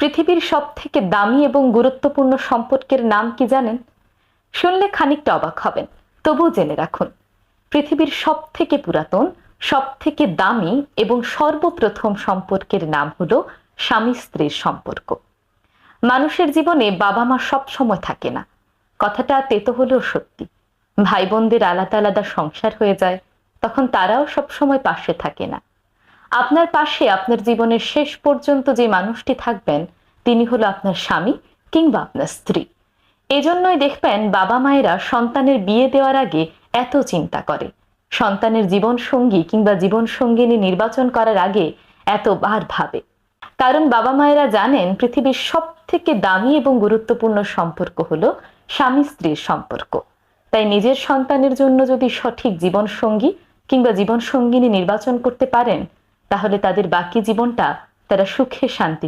পৃথিবীর সবথেকে দামি এবং গুরুত্বপূর্ণ সম্পর্কের নাম কি জানেন? শুনলে খানিকটা অবাক হবেন, তবুও জেনে রাখুন। পৃথিবীর সবথেকে পুরাতন, সবথেকে দামি এবং সর্বপ্রথম সম্পর্কের নাম হলো স্বামী স্ত্রীর সম্পর্ক। মানুষের জীবনে বাবা মা সব সময় থাকে না, কথাটা তেতো হলেও সত্যি। ভাই বোনদের আলাদা আলাদা সংসার হয়ে যায়, তখন তারাও সব সময় পাশে থাকে না। আপনার পাশে আপনার জীবনের শেষ পর্যন্ত যে মানুষটি থাকবেন, তিনি হলো আপনার স্বামী কিংবা আপনার স্ত্রী। এজন্যই দেখবেন বাবা মায়েরা সন্তানের বিয়ে দেওয়ার আগে এত চিন্তা করে, সন্তানের জীবন সঙ্গী কিংবা জীবন সঙ্গিনী নির্বাচন করার আগে এতবার ভাবে। কারণ বাবা মায়েরা জানেন পৃথিবীর সব থেকে দামি এবং গুরুত্বপূর্ণ সম্পর্ক হলো স্বামী স্ত্রীর সম্পর্ক। তাই নিজের সন্তানের জন্য যদি সঠিক জীবন সঙ্গী কিংবা জীবন সঙ্গিনী নির্বাচন করতে পারেন, তাহলে তাদের বাকি জীবনটা তারা সুখে শান্তি